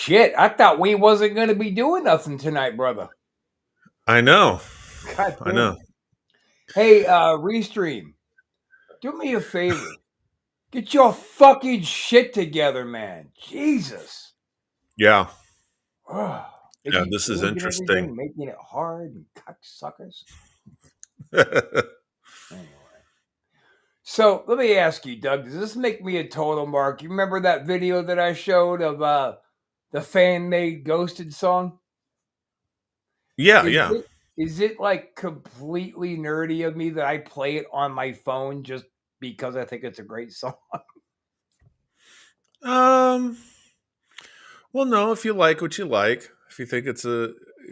Shit, I thought we wasn't going to be doing nothing tonight, brother. I know. God I know. Hey, Restream, do me a favor. Get your fucking shit together, man. Jesus. Yeah. They Yeah, keep this is changing everything, interesting. making it hard and cocksuckers. Anyway. So let me ask you, Doug, does this make me a total mark? You remember that video that I showed of the fan-made Ghosted song? Yeah. Is it like completely nerdy of me that I play it on my phone just because I think it's a great song? Well, no, if you like what you like, if you think it's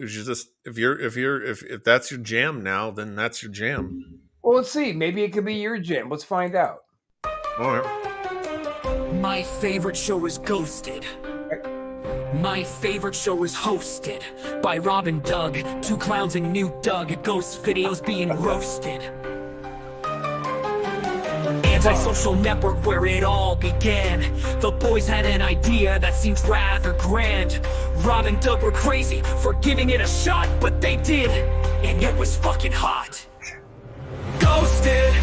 just if that's your jam now, then that's your jam. Well, let's see. Maybe it could be your jam. Let's find out. All right. My favorite show is Ghosted. My favorite show is hosted by Rob and Doug, two clowns and new Doug, ghost videos being roasted. Anti-social network where it all began. The boys had an idea that seemed rather grand. Rob and Doug were crazy for giving it a shot, but they did, and it was fucking hot. Ghosted,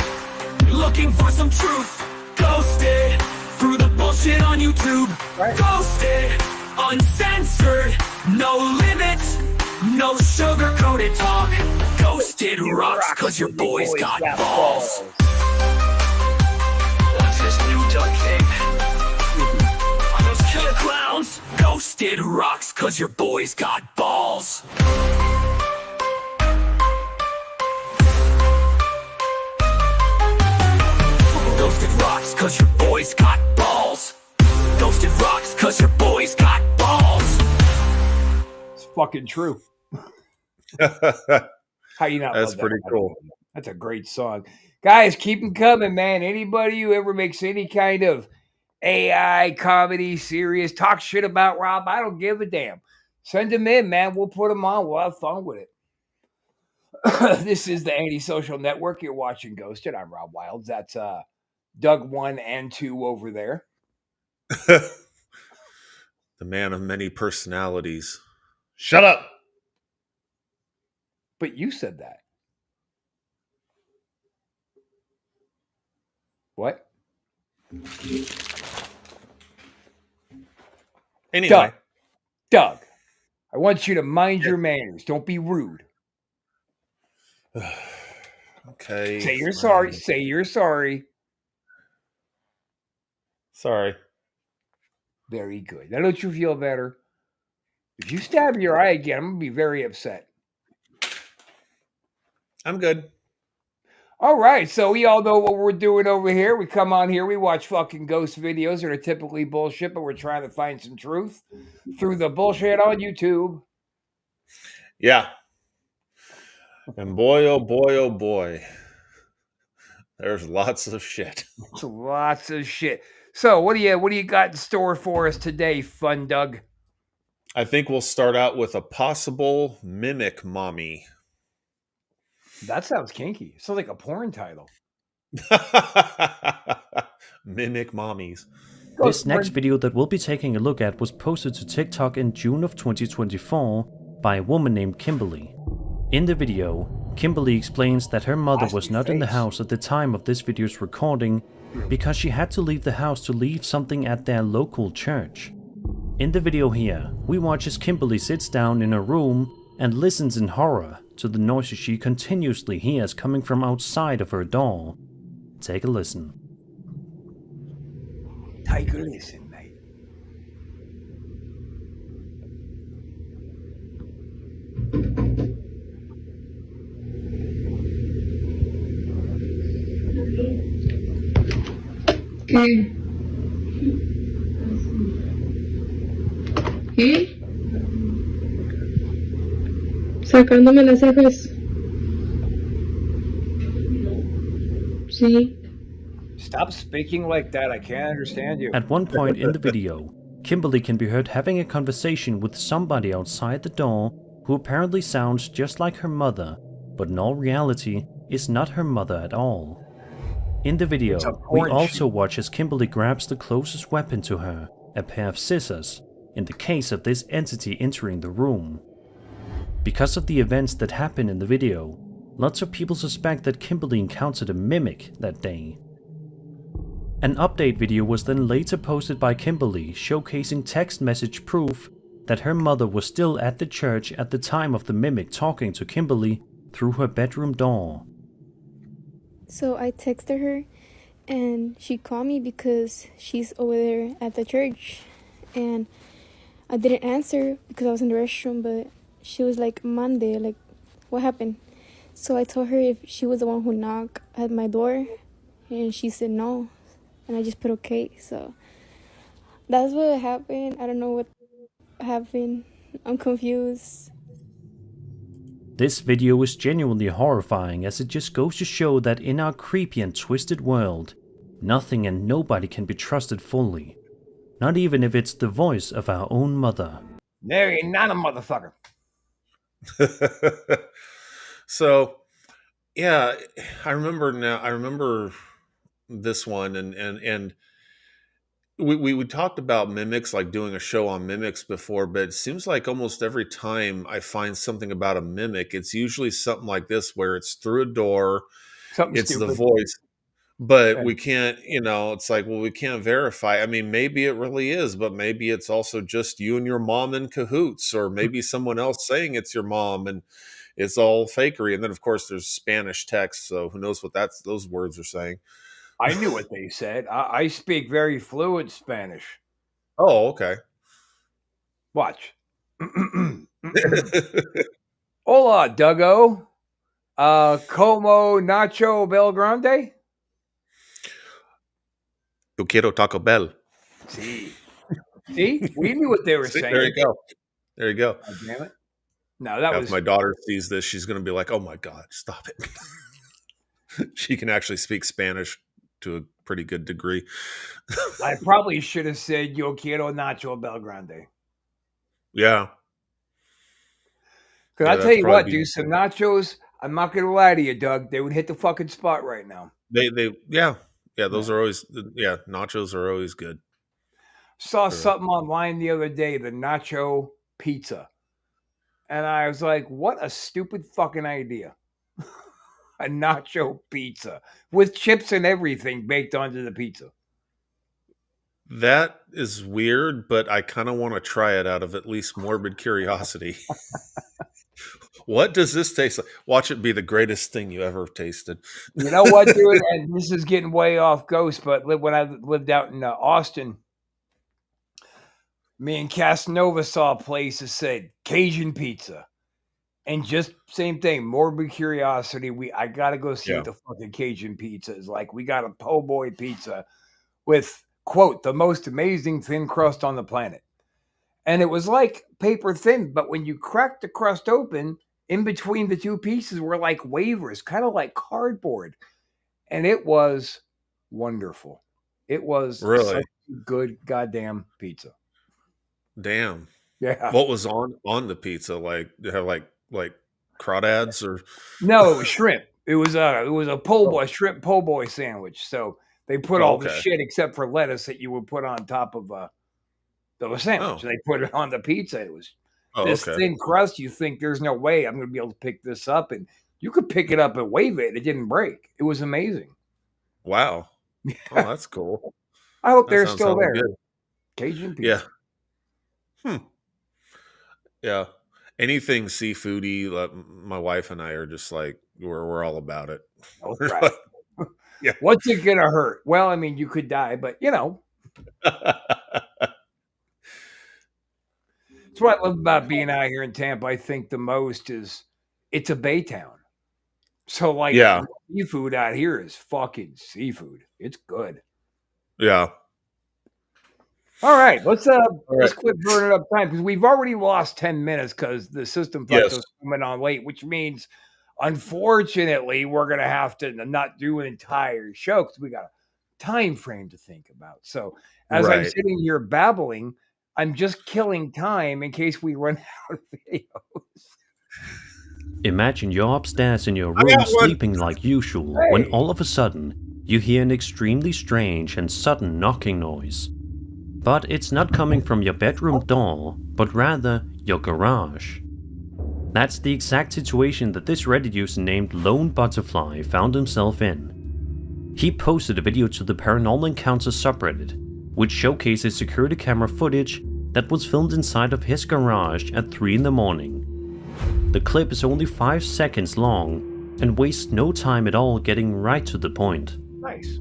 looking for some truth. Ghosted, through the bullshit on YouTube. Right. Ghosted, uncensored, no limits, no sugar-coated talk. Ghosted rocks cause your boys got balls. What's this new Doug thing? On those killer clowns? Ghosted rocks cause your boys got balls. Ghosted rocks cause your boys got balls. Ghosted rocks cause your boys got balls. It's fucking true. How you not? That's pretty cool. That's a great song. Guys, keep them coming, man. Anybody who ever makes any kind of AI comedy, serious, talk shit about Rob, I don't give a damn. Send them in, man. We'll put them on. We'll have fun with it. This is the Antisocial Network. You're watching Ghosted. I'm Rob Wilds. That's Doug 1 and 2 over there. The man of many personalities. Shut up. But you said that. What? Anyway. Doug, I want you to mind your manners. Don't be rude. Okay. Say you're sorry. Say you're sorry. Sorry. Very good. Now don't you feel better? If you stab your eye again, I'm going to be very upset. I'm good. All right. So we all know what we're doing over here. We come on here. We watch fucking ghost videos that are typically bullshit, but we're trying to find some truth through the bullshit on YouTube. Yeah. And boy, oh boy, there's lots of shit. Lots of shit. So what do you got in store for us today, Fun Doug? I think we'll start out with a possible mimic mommy. That sounds kinky. Sounds like a porn title. Mimic mommies. This next video that we'll be taking a look at was posted to TikTok in June of 2024 by a woman named Kimberly. In the video, Kimberly explains that her mother was not in the house at the time of this video's recording because she had to leave the house to leave something at their local church. In the video here, we watch as Kimberly sits down in her room and listens in horror to the noises she continuously hears coming from outside of her door. Take a listen. Take a listen, mate. ¿Qué? ¿Qué? Sacándome las cejas. Sí. Stop speaking like that. I can't understand you. At one point in the video, Kimberly can be heard having a conversation with somebody outside the door who apparently sounds just like her mother, but in all reality is not her mother at all. In the video, we also watch as Kimberly grabs the closest weapon to her, a pair of scissors, in the case of this entity entering the room. Because of the events that happen in the video, lots of people suspect that Kimberly encountered a mimic that day. An update video was then later posted by Kimberly showcasing text message proof that her mother was still at the church at the time of the mimic talking to Kimberly through her bedroom door. So I texted her and she called me because she's over there at the church, and I didn't answer because I was in the restroom, but she was like, Monday, like, what happened? So I told her if she was the one who knocked at my door, and she said no, and I just put okay. So that's what happened. I don't know what happened. I'm confused. This video is genuinely horrifying, as it just goes to show that in our creepy and twisted world, nothing and nobody can be trusted fully. Not even if it's the voice of our own mother. There ain't not a motherfucker. So, yeah, I remember this one, and we talked about mimics, like doing a show on mimics before, but it seems like almost every time I find something about a mimic, it's usually something like this, where it's through a door, Something it's stupid. the voice, but Yeah. we can't, it's like, well, we can't verify. I mean, maybe it really is, but maybe it's also just you and your mom in cahoots, or maybe someone else saying it's your mom, and it's all fakery. And then, of course, there's Spanish text, so who knows what those words are saying. I knew what they said. I speak very fluent Spanish. Oh, okay. Watch. Hola, Duggo. Como Nacho Belgrande? Yo quiero Taco Bell. See? See? We knew what they were See, saying. there you go. There you go. God damn it. No, that If was... my daughter sees this, she's going to be like, oh my God, stop it. She can actually speak Spanish to a pretty good degree. I probably should have said Yo quiero Nacho Belgrande. Yeah. Because Yeah, I'll tell that's you what, probably- dude, some nachos, I'm not going to lie to you, Doug, they would hit the fucking spot right now. Yeah, those are always, nachos are always good. Saw Sure. something online the other day, the nacho pizza. And I was like, what a stupid fucking idea. A nacho pizza with chips and everything baked onto the pizza. That is weird, but I kind of want to try it out of at least morbid curiosity. What does this taste like? Watch it be the greatest thing you ever tasted. You know what, dude? And this is getting way off Ghost, but when I lived out in Austin, me and Casanova saw a place that said Cajun pizza. And just same thing, morbid curiosity. I gotta go see what the fucking Cajun pizza is like. We got a po' boy pizza with, quote, the most amazing thin crust on the planet. And it was like paper thin, but when you cracked the crust open, in between the two pieces were like wafers, kind of like cardboard. And it was wonderful. It was Really such a good goddamn pizza. Damn. Yeah. What was on the pizza? Like, you have like crawdads or No, it was shrimp. It was a po' boy, shrimp po' boy sandwich. So they put all the shit except for lettuce that you would put on top of the sandwich. They put it on the pizza. It was this thin crust. You think there's no way I'm going to be able to pick this up, and you could pick it up and wave it. It didn't break. It was amazing. Wow. Oh, that's cool. I hope they're still there. Good. Cajun pizza. Yeah. Yeah. Anything seafoody, my wife and I are just like, we're all about it. Oh, right. Yeah. What's it gonna hurt? Well, I mean, you could die, but you know. That's what I love about being out here in Tampa. I think the most is it's a bay town. So like seafood out here is fucking seafood. It's good. Yeah. All right, let's quit burning up time because we've already lost 10 minutes because the system is coming on late, which means unfortunately we're gonna have to not do an entire show because we got a time frame to think about. So as I'm sitting here babbling, I'm just killing time in case we run out of videos. Imagine you're upstairs in your room sleeping like usual when all of a sudden you hear an extremely strange and sudden knocking noise. But it's not coming from your bedroom door, but rather your garage. That's the exact situation that this Reddit user named Lone Butterfly found himself in. He posted a video to the Paranormal Encounters subreddit, which showcases security camera footage that was filmed inside of his garage at 3 in the morning. The clip is only 5 seconds long and wastes no time at all getting right to the point. Nice.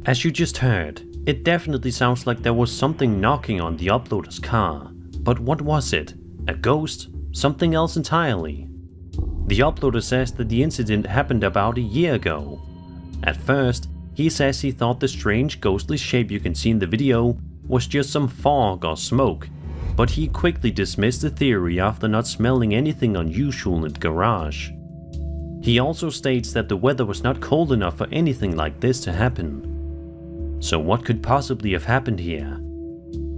As you just heard, it definitely sounds like there was something knocking on the uploader's car. But what was it? A ghost? Something else entirely? The uploader says that the incident happened about a year ago. At first, he says he thought the strange ghostly shape you can see in the video was just some fog or smoke, but he quickly dismissed the theory after not smelling anything unusual in the garage. He also states that the weather was not cold enough for anything like this to happen. So what could possibly have happened here?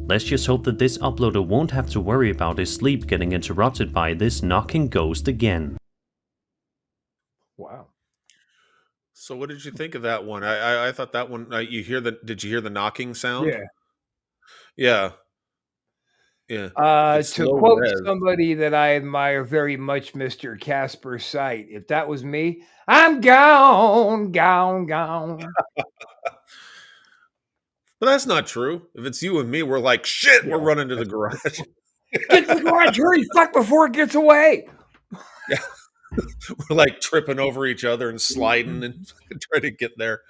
Let's just hope that this uploader won't have to worry about his sleep getting interrupted by this knocking ghost again. Wow. So what did you think of that one? I thought that one. Did you hear the knocking sound? Yeah. Yeah. It's To low quote res. somebody that I admire very much, Mr. Casper Sight, if that was me, I'm gone. But that's not true. If it's you and me, we're like, shit, we're running to the garage. Get to the garage, hurry, fuck, before it gets away. Yeah. We're like tripping over each other and sliding and trying to get there.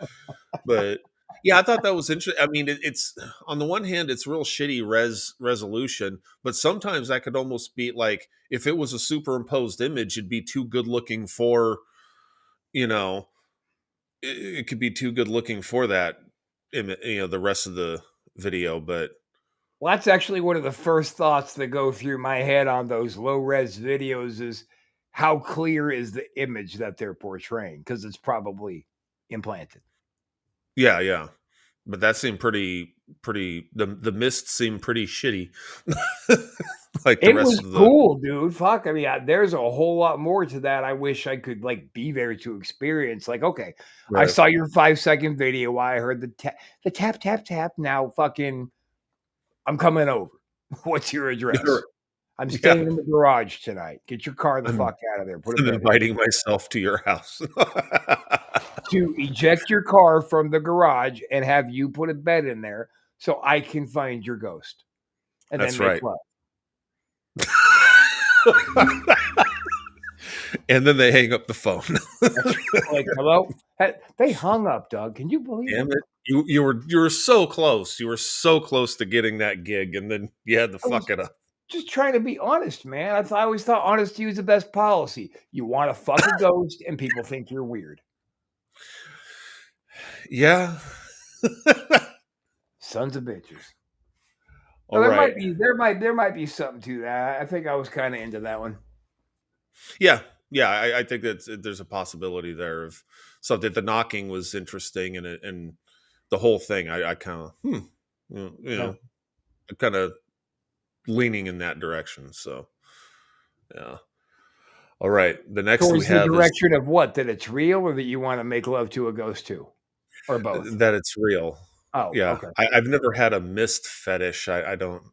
But yeah, I thought that was interesting. I mean, it's on the one hand, it's real shitty resolution, but sometimes that could almost be like if it was a superimposed image, it'd be too good looking for, it could be too good looking for that, the rest of the video. But well, that's actually one of the first thoughts that go through my head on those low res videos is how clear is the image that they're portraying? Because it's probably implanted. yeah. But that seemed pretty. The mist seemed pretty shitty. Like the It rest was of the cool, dude. Fuck. I mean, there's a whole lot more to that. I wish I could like be there to experience. Like, okay, I Right. saw your 5-second video. I heard the tap. Now, fucking, I'm coming over. What's your address? I'm staying in the garage tonight. Get your car the fuck out of there. Put I'm it inviting myself to your house. to eject your car from the garage and have you put a bed in there so I can find your ghost. And That's then make right. love. And then they hang up the phone. Like, hello? They hung up, Doug. Can you believe Damn it? it. You were so close. You were so close to getting that gig, and then you had to fuck it up. Just trying to be honest, man. I always thought honesty was the best policy. You want to fuck a ghost and people think you're weird. Yeah. Sons of bitches. All Well, right. there might be something to that. I think I was kind of into that one. Yeah. I think that there's a possibility there of something. The knocking was interesting, and the whole thing. I kind of, I'm kind of leaning in that direction. So, yeah. All right. The next Towards we have the direction of what? That it's real, or that you want to make love to a ghost too, or both? that it's real. Oh, Yeah. okay. I've never had a mist fetish. I don't.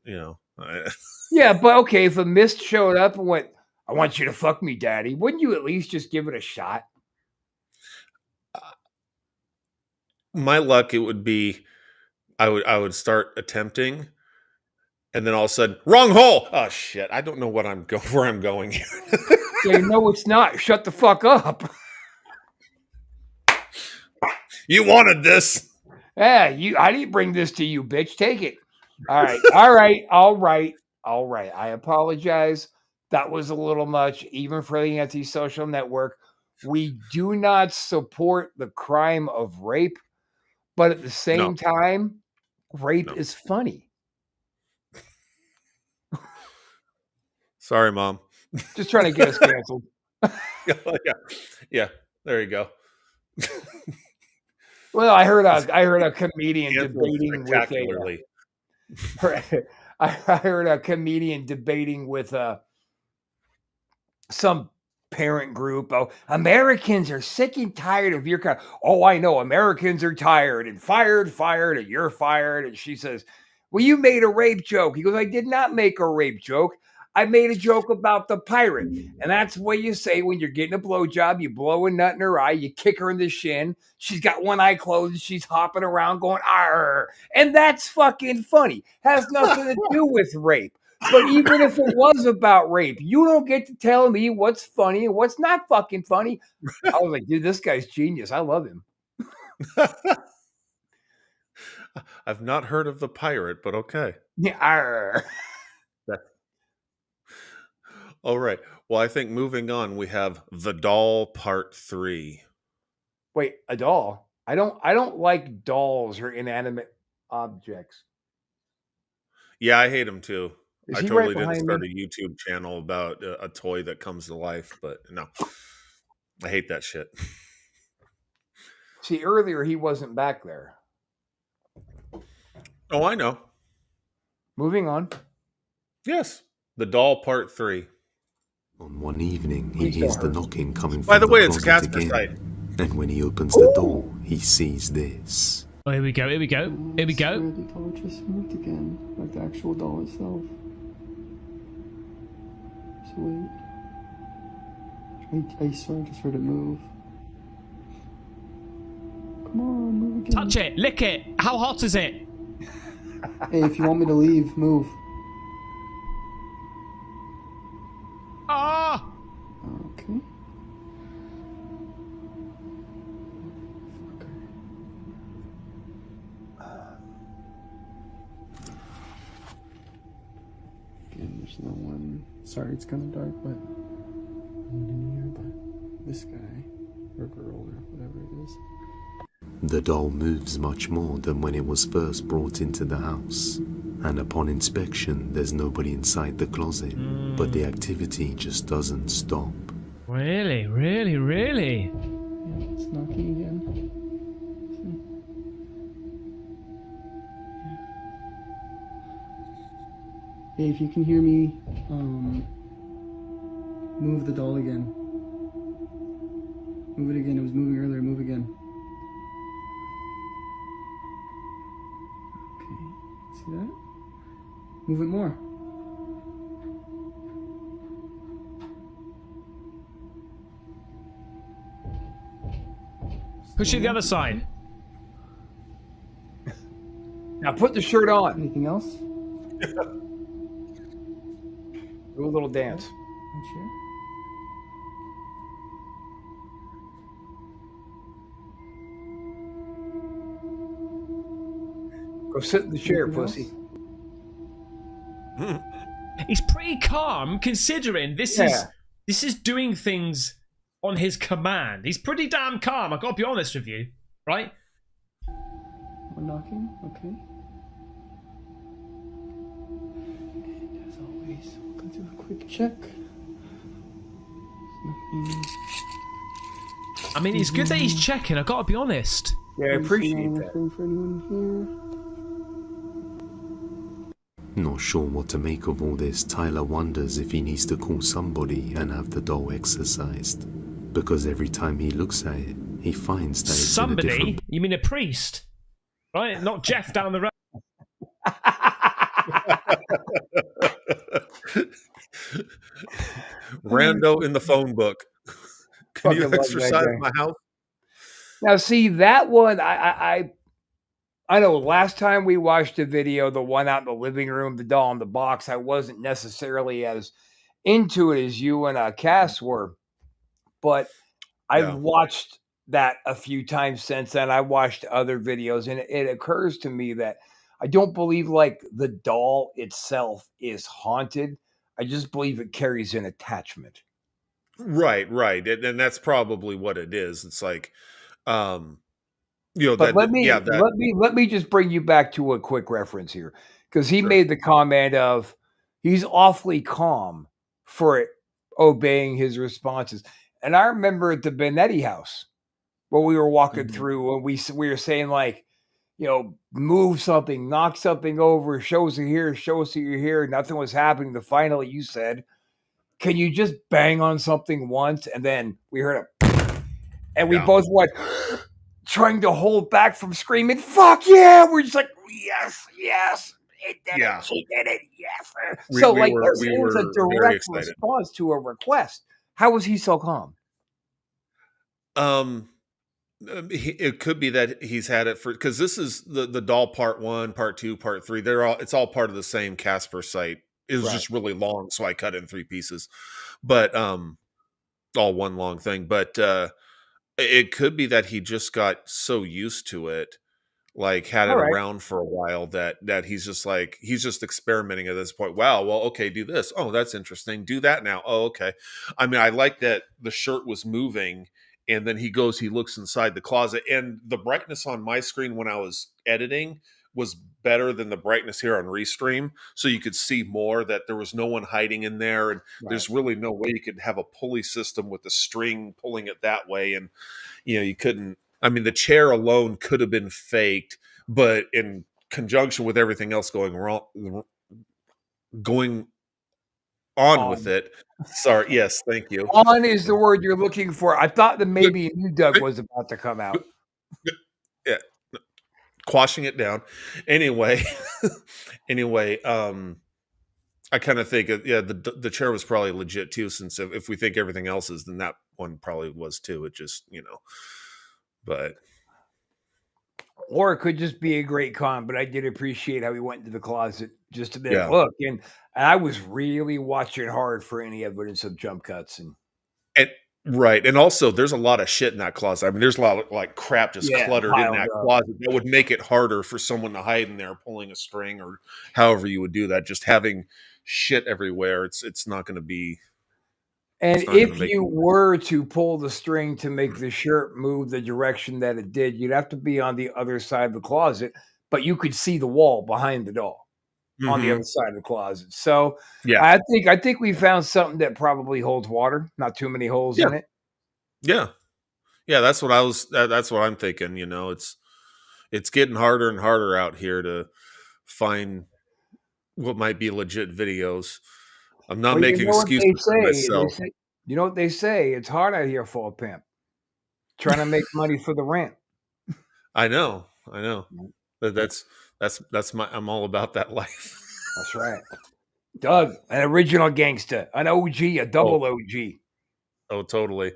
Yeah, but okay, if a mist showed up and went, I want you to fuck me, daddy, wouldn't you at least just give it a shot? My luck, it would be, I would start attempting, and then all of a sudden, wrong hole. Oh shit! I don't know where I'm going here. Yeah, no, it's not. Shut the fuck up. You wanted this. Yeah, I didn't bring this to you, bitch. Take it. All right. I apologize. That was a little much, even for the Anti-Social Network. We do not support the crime of rape, but at the same time, rape is funny. Sorry, Mom. Just trying to get us canceled. Yeah. There you go. Well, I heard a comedian Canceled debating with spectacularly. I heard a comedian debating with some parent group. Oh, Americans are sick and tired of your kind. Oh, I know. Americans are tired and fired, and you're fired. And she says, well, you made a rape joke. He goes, I did not make a rape joke. I made a joke about the pirate. And that's what you say when you're getting a blowjob. You blow a nut in her eye. You kick her in the shin. She's got one eye closed. She's hopping around going, arr. And that's fucking funny. Has nothing to do with rape. But even if it was about rape, you don't get to tell me what's funny and what's not fucking funny. I was like, dude, this guy's genius. I love him. I've not heard of the pirate, but okay. Yeah. Arr. All right. Well, I think moving on, we have The Doll Part 3. Wait, a doll? I don't like dolls or inanimate objects. Yeah, I hate them too. Is I he totally right didn't behind start me? a YouTube channel about a toy that comes to life, but no. I hate that shit. See, earlier he wasn't back there. Oh, I know. Moving on. Yes. The Doll Part 3. On one evening, he Please don't hears the hurt me. knocking coming By from the way, it's closet Casper again. site. And when he opens the door, he sees this. Oh, here we go, here we go, here we go. The doll just moved again, like the actual doll itself. So wait. I swear I just heard it move. Come on, move again. Touch it, lick it. How hot is it? Hey, if you want me to leave, move. Ah! Okay. Again, there's no one. Sorry, it's kind of dark, but no one in here. But this guy or girl or whatever it is. The doll moves much more than when it was first brought into the house. And upon inspection, there's nobody inside the closet. But the activity just doesn't stop. Really, really, really? Yeah, it's knocking again. Hey, if you can hear me, move the doll again. Move it again. It was moving earlier. Move again. Okay. See that? Move it more. Push it to the other side. Now put the shirt on. Anything else? Do a little dance. Right here. Go sit in the chair, Anything pussy. else? He's pretty calm considering this is doing things on his command. He's pretty damn calm, I gotta be honest with you. Right? We're knocking. Okay. And as always, we'll go do a quick check. Nothing. I mean, it's good that he's checking, I gotta be honest. Yeah, I appreciate that. Nothing for anyone Not sure what to make of all this, Tyler wonders if he needs to call somebody and have the doll exorcised. Because every time he looks at it, he finds that it's Somebody? in a different... You mean a priest? Right? Not Jeff down the road. Rando in the phone book. Can you Fucking love that exercise guy. my house? Now, see that one. I know. Last time we watched a video, the one out in the living room, the doll in the box, I wasn't necessarily as into it as you and Cass were, but I've Yeah. watched that a few times since then. I watched other videos, and it occurs to me that I don't believe like the doll itself is haunted. I just believe it carries an attachment. Right. And that's probably what it is. It's like, you know, But that, let me yeah, that, let me just bring you back to a quick reference here, because he Sure. made the comment of he's awfully calm for obeying his responses. And I remember at the Benetti house where we were walking Mhm. through, and we were saying like, move something, knock something over, shows you here, shows you here, nothing was happening. Then finally you said, can you just bang on something once? And then we heard a, and we both went, trying to hold back from screaming, fuck yeah. We're just like, yes. It did it. She did it. Yes. So it was a direct response to a request. How was he so calm? It could be that he's had it for, because this is the doll part 1, part 2, part 3. It's all part of the same Casper site. It was just really long, so I cut it in 3 pieces, but all one long thing. But it could be that he just got so used to it, like had it around for a while, that he's just experimenting at this point. Wow, well, okay, do this. Oh, that's interesting. Do that now. Oh, okay. I mean, I like that the shirt was moving, and then he looks inside the closet, and the brightness on my screen when I was editing was better than the brightness here on Restream, so you could see more, that there was no one hiding in there, and there's really no way you could have a pulley system with the string pulling it that way, and you couldn't. I mean, the chair alone could have been faked, but in conjunction with everything else going on with it. Sorry. Yes. Thank you. On is the word you're looking for. I thought that maybe a new Doug was about to come out. Yeah. Quashing it down. Anyway, I kind of think, the chair was probably legit too, since if we think everything else is, then that one probably was too. It just, but. Or it could just be a great con, but I did appreciate how he went into the closet just a bit. Yeah. Look, and I was really watching hard for any evidence of jump cuts. And right. And also, there's a lot of shit in that closet. I mean, there's a lot of like crap just cluttered in that closet. That would make it harder for someone to hide in there pulling a string, or however you would do that. Just having shit everywhere, it's not going to be. And if you were to pull the string to make the shirt move the direction that it did, you'd have to be on the other side of the closet, but you could see the wall behind the doll on the other side of the closet. So I think we found something that probably holds water, not too many holes in it. Yeah. Yeah. That's what I'm thinking. It's getting harder and harder out here to find what might be legit videos. I'm not making excuses for myself. You know what they say? It's hard out here for a pimp trying to make money for the rent. I know. That's I'm all about that life. That's right. Doug, an original gangster, an OG, a double OG. Oh, totally.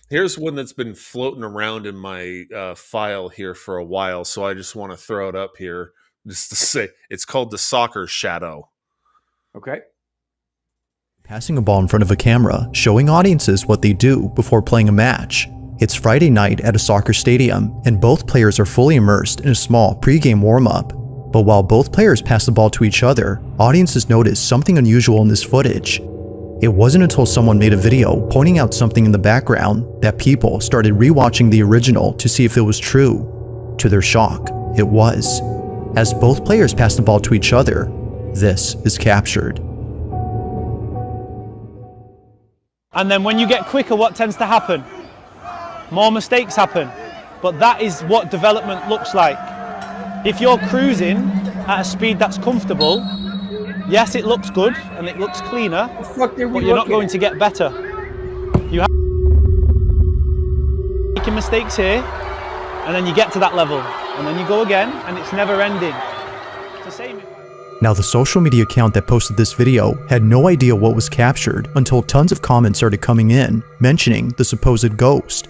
Here's one that's been floating around in my file here for a while, so I just want to throw it up here just to say it's called the Soccer Shadow. Okay. Passing a ball in front of a camera, showing audiences what they do before playing a match. It's Friday night at a soccer stadium, and both players are fully immersed in a small pre-game warm-up. But while both players pass the ball to each other, audiences notice something unusual in this footage. It wasn't until someone made a video pointing out something in the background that people started rewatching the original to see if it was true. To their shock, it was. As both players pass the ball to each other, this is captured. And then when you get quicker, what tends to happen? More mistakes happen. But that is what development looks like. If you're cruising at a speed that's comfortable, yes, it looks good and it looks cleaner, but you're not going to get better. You have making mistakes here, and then you get to that level, and then you go again, and it's never ending. It's the same. Now, the social media account that posted this video had no idea what was captured until tons of comments started coming in, mentioning the supposed ghost.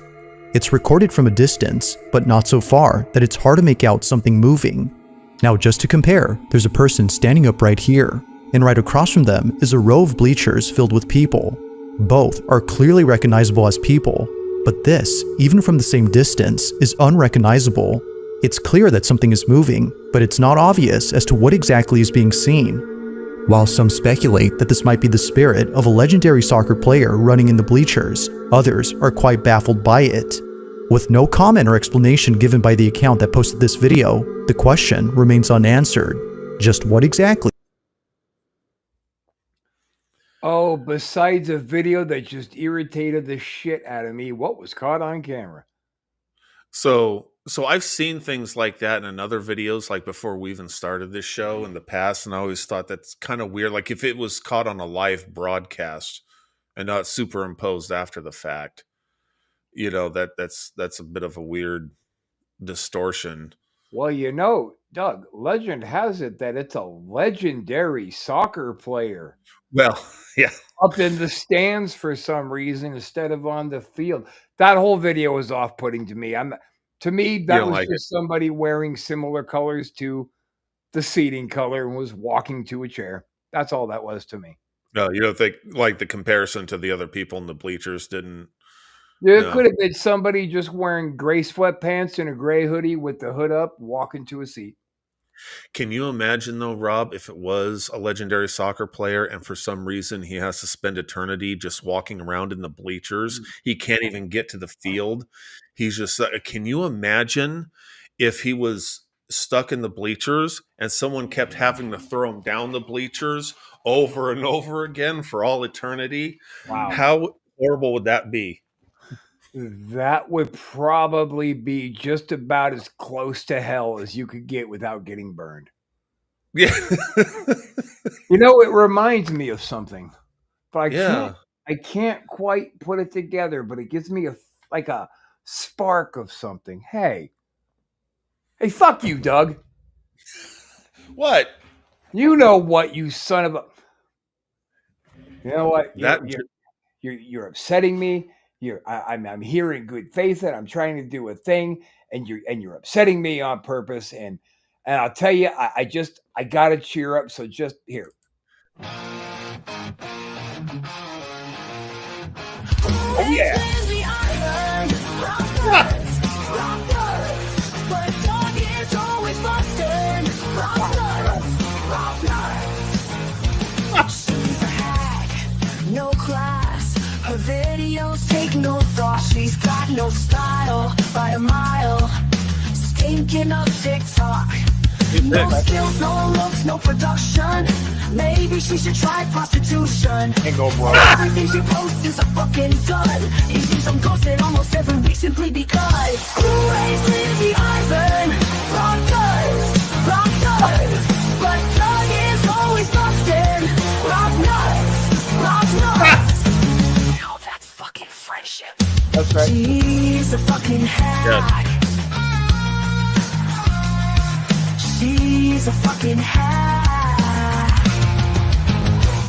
It's recorded from a distance, but not so far that it's hard to make out something moving. Now, just to compare, there's a person standing up right here, and right across from them is a row of bleachers filled with people. Both are clearly recognizable as people, but this, even from the same distance, is unrecognizable. It's clear that something is moving, but it's not obvious as to what exactly is being seen. While some speculate that this might be the spirit of a legendary soccer player running in the bleachers, others are quite baffled by it. With no comment or explanation given by the account that posted this video, the question remains unanswered. Just what exactly? Oh, besides a video that just irritated the shit out of me, what was caught on camera? So So I've seen things like that in other videos, like before we even started this show in the past, and I always thought that's kind of weird. Like if it was caught on a live broadcast and not superimposed after the fact, that's a bit of a weird distortion. Well, Doug, legend has it that it's a legendary soccer player Well, yeah, up in the stands for some reason instead of on the field. That whole video was off-putting to me. To me, you that don't was like it. just somebody wearing similar colors to the seating color and was walking to a chair. That's all that was to me. No, you don't think like the comparison to the other people in the bleachers didn't. It No. could have been somebody just wearing gray sweatpants and a gray hoodie with the hood up, walking to a seat. Can you imagine though, Rob, if it was a legendary soccer player and for some reason he has to spend eternity just walking around in the bleachers? He can't even get to the field. He's just, can you imagine if he was stuck in the bleachers and someone kept having to throw him down the bleachers over and over again for all eternity? Wow. How horrible would that be? That would probably be just about as close to hell as you could get without getting burned. Yeah. It reminds me of something, but Yeah. I can't quite put it together, but it gives me a spark of something. Hey, fuck you, Doug. What? You know what, you son of a... You know what? You're upsetting me. I'm here in good faith and I'm trying to do a thing, and you're upsetting me on purpose. And I'll tell you, I gotta cheer up. So just here. Oh yeah. No class, her videos take no thought. She's got no style by a mile. Stinking up TikTok. No skills, no looks, no production. Maybe she should try prostitution. And go broke. Everything she posts is a fucking dud. He sees some ghosted almost every week simply because. Who raised Lindsay Ivan? Rockers. But Doug is always busted. Rock nuts. Now that's fucking friendship. That's right. She's a fucking hack. She's a fucking hack.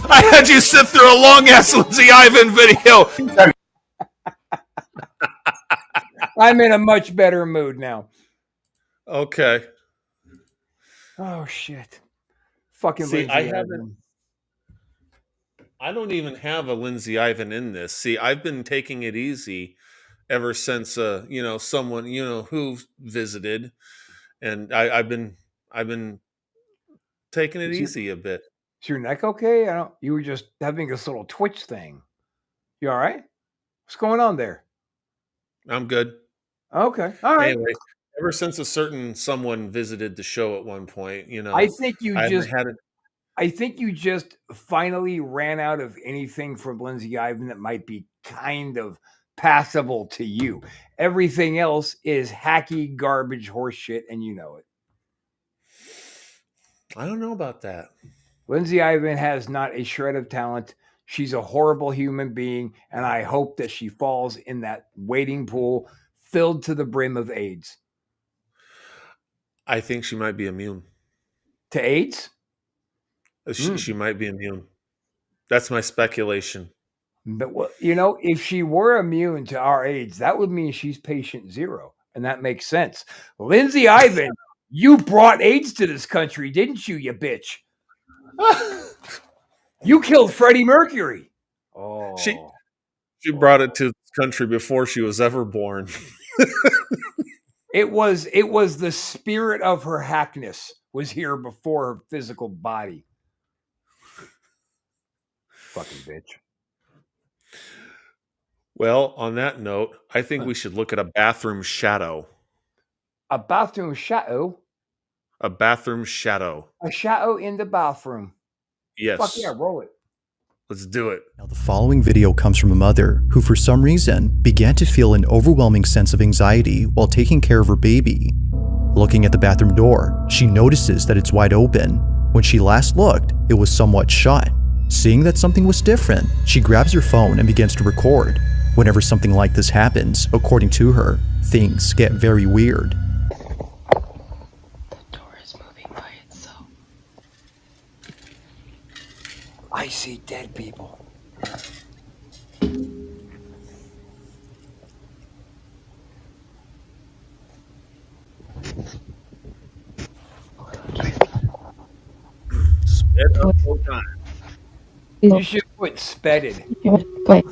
I had you sit through a long ass Lindsay Ivan video. I'm in a much better mood now. Okay. Oh shit. Fucking See, Lindsay Ivan. I don't even have a Lindsay Ivan in this. See, I've been taking it easy ever since someone who visited, and I've been taking it easy a bit. Is your neck okay? You were just having this little twitch thing. You all right? What's going on there? I'm good. Okay. All right. Anyway, ever since a certain someone visited the show at one point, I think you I just haven't had it. I think you just finally ran out of anything from Lindsay Ivan that might be kind of passable to you. Everything else is hacky garbage horse shit, and you know it. I don't know about that. Lindsay Ivan has not a shred of talent. She's a horrible human being, and I hope that she falls in that wading pool filled to the brim of AIDS. I think she might be immune. To AIDS? She might be immune. That's my speculation. But if she were immune to our AIDS, that would mean she's patient zero, and that makes sense. Lindsay Ivan, you brought AIDS to this country, didn't you, you bitch? You killed Freddie Mercury. Oh, She brought it to this country before she was ever born. It was the spirit of her hackness was here before her physical body. Fucking bitch. Well, on that note, I think we should look at a bathroom shadow. A bathroom shadow? A bathroom shadow. A shadow in the bathroom. Yes. Fuck yeah, roll it. Let's do it. Now, the following video comes from a mother who, for some reason, began to feel an overwhelming sense of anxiety while taking care of her baby. Looking at the bathroom door, she notices that it's wide open. When she last looked, it was somewhat shut. Seeing that something was different, she grabs her phone and begins to record. Whenever something like this happens, according to her, things get very weird. The door is moving by itself. I see dead people. Sped up full time. You should put spedded. Wait.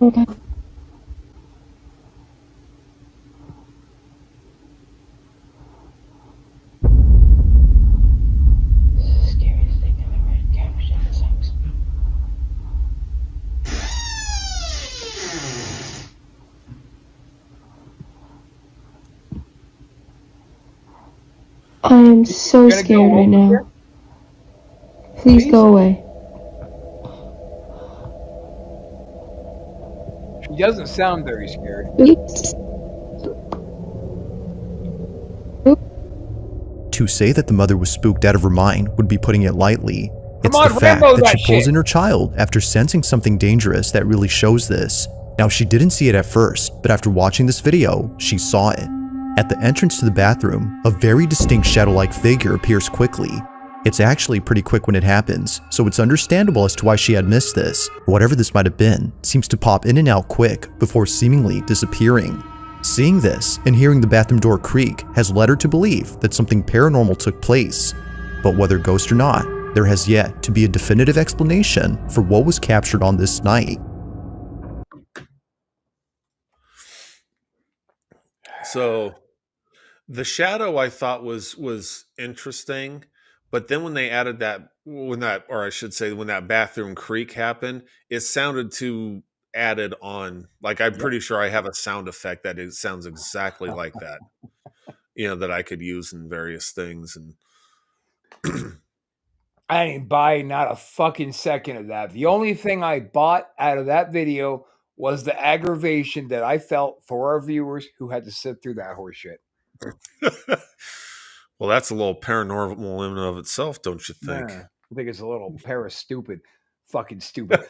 Okay. This is the scariest thing I've ever captured in this house. I am so scared right now. Please go away. She doesn't sound very scared. Oops. To say that the mother was spooked out of her mind would be putting it lightly. It's Come on, the fact Rambo that she that pulls shit. in her child after sensing something dangerous that really shows this. Now, she didn't see it at first, but after watching this video, she saw it. At the entrance to the bathroom, a very distinct shadow-like figure appears quickly. It's actually pretty quick when it happens, so it's understandable as to why she had missed this. Whatever this might have been, seems to pop in and out quick before seemingly disappearing. Seeing this and hearing the bathroom door creak has led her to believe that something paranormal took place. But whether ghost or not, there has yet to be a definitive explanation for what was captured on this night. So the shadow I thought was interesting, but then when they added when that bathroom creak happened, it sounded too added on. Like, I'm pretty sure I have a sound effect that it sounds exactly like that. That I could use in various things. And I didn't buy not a fucking second of that. The only thing I bought out of that video was the aggravation that I felt for our viewers who had to sit through that horse shit. Well, that's a little paranormal in and of itself, don't you think? Nah, I think it's a little stupid. Fucking stupid.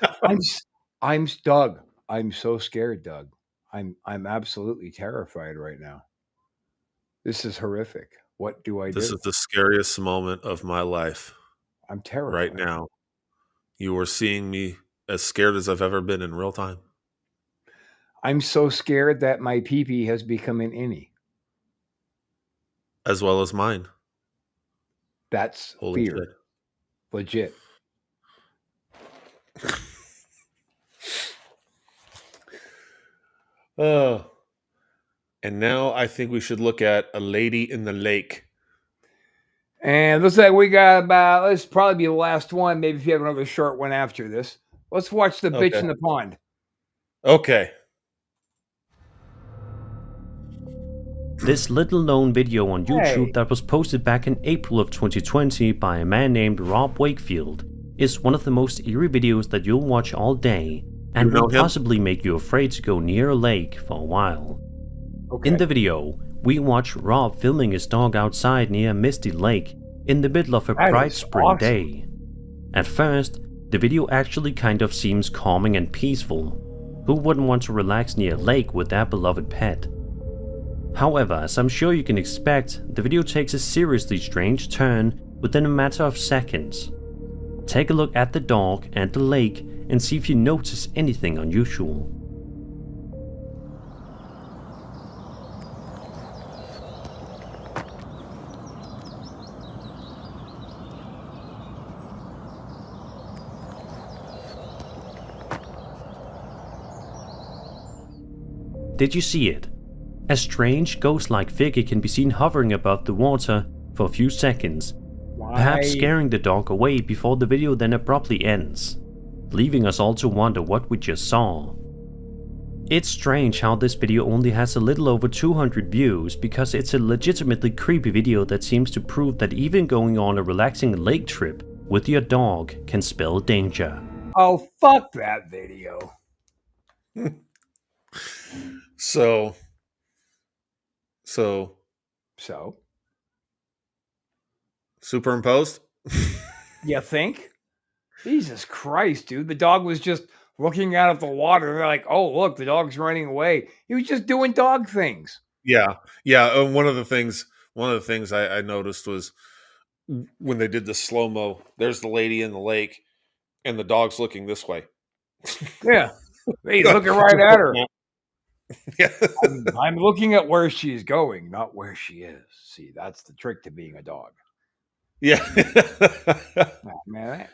I'm Doug. I'm so scared, Doug. I'm absolutely terrified right now. This is horrific. What do I do? This is the scariest moment of my life. I'm terrified. Right now. You are seeing me as scared as I've ever been in real time. I'm so scared that my pee-pee has become an innie. As well as mine. That's Holy fear. shit. Legit. Oh. And now I think we should look at A Lady in the Lake. And looks like we got about, let's probably be the last one. Maybe if you have another short one after this. Let's watch The Bitch in the Pond. Okay. This little known video on YouTube that was posted back in April of 2020 by a man named Rob Wakefield is one of the most eerie videos that you'll watch all day and will possibly make you afraid to go near a lake for a while. In the video, we watch Rob filming his dog outside near a misty lake in the middle of a bright spring day. At first, the video actually kind of seems calming and peaceful. Who wouldn't want to relax near a lake with their beloved pet? However, as I'm sure you can expect, the video takes a seriously strange turn within a matter of seconds. Take a look at the dog and the lake and see if you notice anything unusual. Did you see it? A strange ghost-like figure can be seen hovering above the water for a few seconds, perhaps scaring the dog away before the video then abruptly ends, leaving us all to wonder what we just saw. It's strange how this video only has a little over 200 views, because it's a legitimately creepy video that seems to prove that even going on a relaxing lake trip with your dog can spell danger. Oh, fuck that video. So superimposed? You think? Jesus Christ, dude. The dog was just looking out at the water. They're like, oh, look, the dog's running away. He was just doing dog things. Yeah. One of the things I noticed was when they did the slow-mo, there's the lady in the lake and the dog's looking this way. Yeah. He's looking right at her. Yeah. I'm looking at where she's going, not where she is. See, that's the trick to being a dog. Yeah. Oh, man,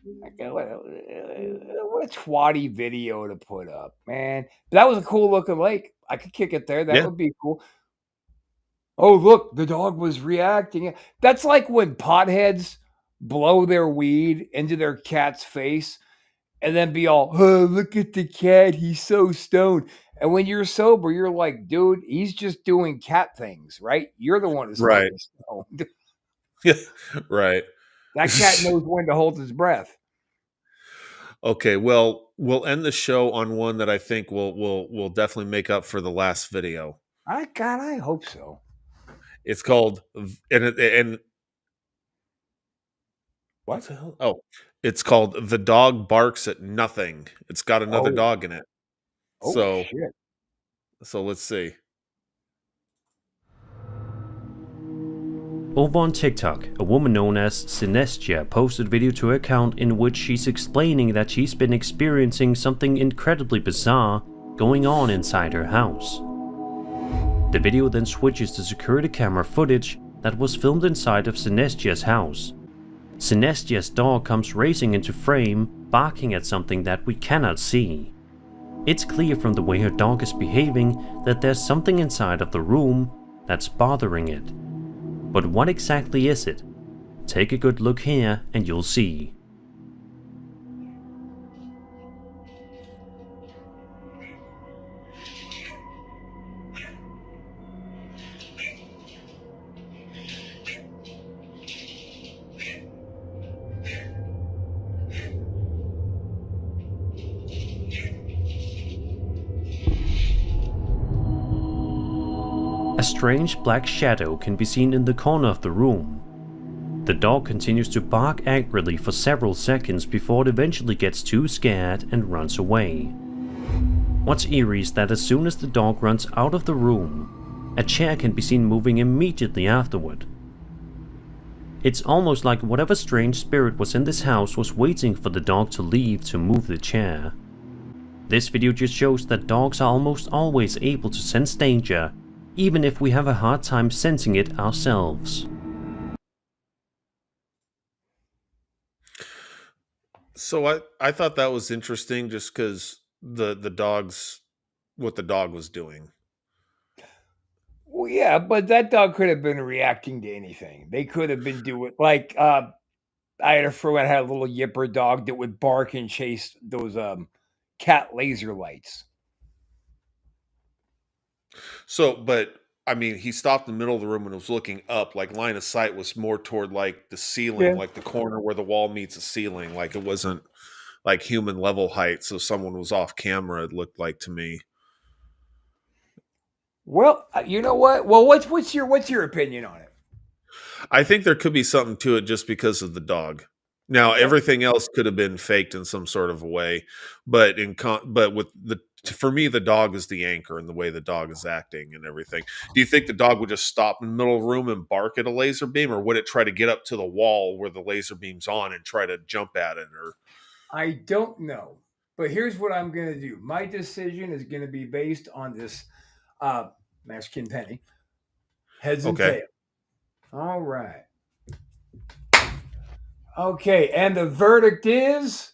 what a twatty video to put up, man. That was a cool looking lake. I could kick it there. That would be cool. Oh, look, the dog was reacting. That's like when potheads blow their weed into their cat's face and then be all, oh, look at the cat. He's so stoned. And when you're sober, you're like, dude, he's just doing cat things, right? You're the one who's right. Stoned. Yeah, right. That cat knows when to hold his breath. Okay, well, we'll end the show on one that I think will definitely make up for the last video. I hope so. It's called and what the hell? Oh, it's called The Dog Barks at Nothing. It's got another dog in it. Oh, shit. So let's see. Over on TikTok, a woman known as Sinestia posted a video to her account in which she's explaining that she's been experiencing something incredibly bizarre going on inside her house. The video then switches to security camera footage that was filmed inside of Sinestia's house. Sinestia's dog comes racing into frame, barking at something that we cannot see. It's clear from the way her dog is behaving that there's something inside of the room that's bothering it. But what exactly is it? Take a good look here and you'll see. A strange black shadow can be seen in the corner of the room. The dog continues to bark angrily for several seconds before it eventually gets too scared and runs away. What's eerie is that as soon as the dog runs out of the room, a chair can be seen moving immediately afterward. It's almost like whatever strange spirit was in this house was waiting for the dog to leave to move the chair. This video just shows that dogs are almost always able to sense danger, even if we have a hard time sensing it ourselves. So I thought that was interesting just because the dog's what the dog was doing. Well, yeah, but that dog could have been reacting to anything. They could have been doing like I had a friend that had a little yipper dog that would bark and chase those cat laser lights. So, but I mean, he stopped in the middle of the room and was looking up. Like line of sight was more toward like the ceiling, like the corner where the wall meets the ceiling. Like it wasn't like human level height. So someone was off camera. It looked like to me. Well, you know what? Well, what's your opinion on it? I think there could be something to it just because of the dog. Now, everything else could have been faked in some sort of a way, but for me, the dog is the anchor in the way the dog is acting and everything. Do you think the dog would just stop in the middle of the room and bark at a laser beam, or would it try to get up to the wall where the laser beam's on and try to jump at it? Or I don't know, but here's what I'm going to do. My decision is going to be based on this Mexican penny, heads and tails. All right. Okay, and the verdict is